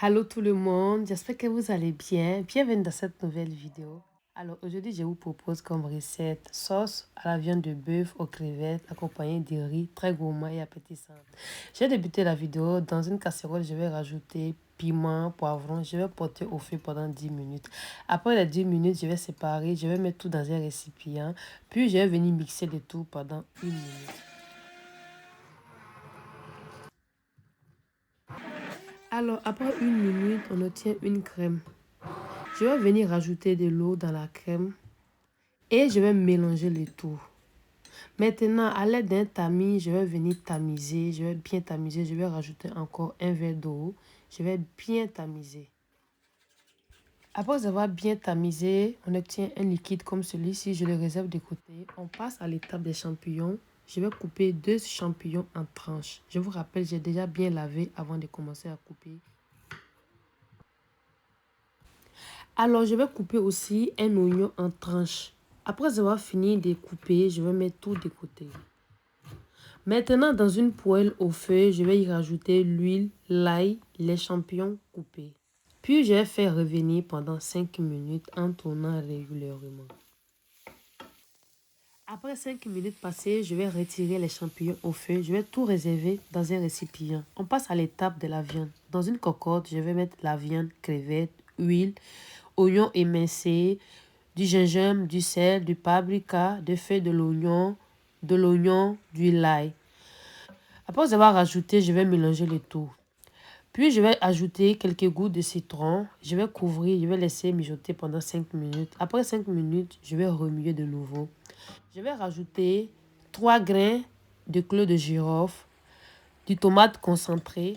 Hello tout le monde, j'espère que vous allez bien. Bienvenue dans cette nouvelle vidéo. Alors aujourd'hui, je vous propose comme recette sauce à la viande de bœuf aux crevettes accompagnée de riz très gourmand et appétissant. J'ai débuté la vidéo dans une casserole, je vais rajouter piment, poivron, je vais porter au feu pendant 10 minutes. Après les 10 minutes, je vais séparer, je vais mettre tout dans un récipient, puis je vais venir mixer le tout pendant 1 minute. Alors après 1 minute, on obtient une crème. Je vais venir rajouter de l'eau dans la crème et je vais mélanger le tout. Maintenant, à l'aide d'un tamis, je vais venir tamiser. Je vais bien tamiser. Je vais rajouter encore un verre d'eau. Je vais bien tamiser. Après avoir bien tamisé, on obtient un liquide comme celui-ci. Je le réserve de côté. On passe à l'étape des champignons. Je vais couper 2 champignons en tranches. Je vous rappelle, j'ai déjà bien lavé avant de commencer à couper. Alors, je vais couper aussi un oignon en tranches. Après avoir fini de couper, je vais mettre tout de côté. Maintenant, dans une poêle au feu, je vais y rajouter l'huile, l'ail, les champignons coupés. Puis, je vais faire revenir pendant 5 minutes en tournant régulièrement. Après 5 minutes passées, je vais retirer les champignons au feu. Je vais tout réserver dans un récipient. On passe à l'étape de la viande. Dans une cocotte, je vais mettre la viande, crevettes, huile, oignons émincés, du gingembre, du sel, du paprika, des feuilles de l'oignon, du l'ail. Après avoir rajouté, je vais mélanger le tout. Puis je vais ajouter quelques gouttes de citron. Je vais couvrir, je vais laisser mijoter pendant 5 minutes. Après 5 minutes, je vais remuer de nouveau. Je vais rajouter 3 grains de clous de girofle, du tomate concentré.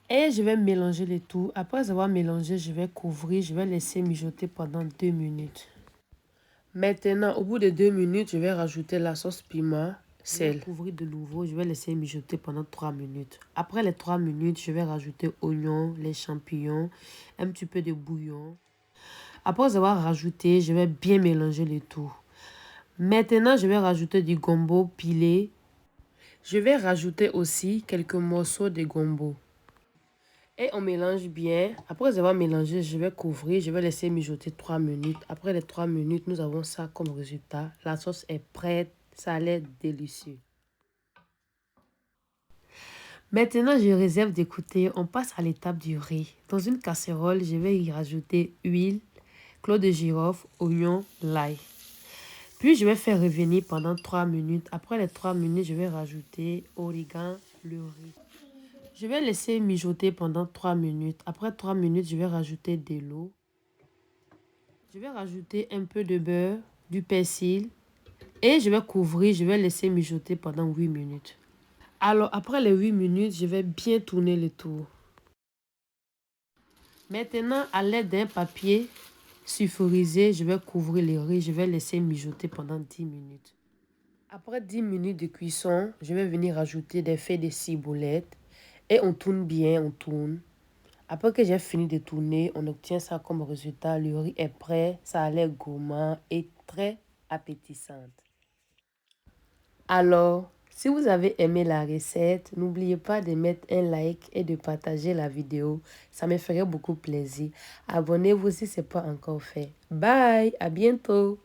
Et je vais mélanger le tout. Après avoir mélangé, je vais couvrir, je vais laisser mijoter pendant 2 minutes. Maintenant, au bout de 2 minutes, je vais rajouter la sauce piment, sel. Je vais couvrir de nouveau, je vais laisser mijoter pendant 3 minutes. Après les 3 minutes, je vais rajouter oignons, les champignons, un petit peu de bouillon. Après avoir rajouté, je vais bien mélanger le tout. Maintenant, je vais rajouter du gombo pilé. Je vais rajouter aussi quelques morceaux de gombo. Et on mélange bien. Après avoir mélangé, je vais couvrir. Je vais laisser mijoter 3 minutes. Après les 3 minutes, nous avons ça comme résultat. La sauce est prête. Ça a l'air délicieux. Maintenant, je réserve d'écouter. On passe à l'étape du riz. Dans une casserole, je vais y rajouter huile, clous de girofle, oignon, l'ail. Puis, je vais faire revenir pendant 3 minutes. Après les 3 minutes, je vais rajouter origan, le riz. Je vais laisser mijoter pendant 3 minutes. Après 3 minutes, je vais rajouter de l'eau. Je vais rajouter un peu de beurre, du persil et je vais couvrir. Je vais laisser mijoter pendant 8 minutes. Alors, après les 8 minutes, je vais bien tourner le tout. Maintenant, à l'aide d'un papier sulfurisé, je vais couvrir le riz. Je vais laisser mijoter pendant 10 minutes. Après 10 minutes de cuisson, je vais venir rajouter des feuilles de ciboulette. Et on tourne bien, on tourne. Après que j'ai fini de tourner, on obtient ça comme résultat. Le riz est prêt, ça a l'air gourmand et très appétissante. Alors, si vous avez aimé la recette, n'oubliez pas de mettre un like et de partager la vidéo. Ça me ferait beaucoup plaisir. Abonnez-vous si ce n'est pas encore fait. Bye, à bientôt.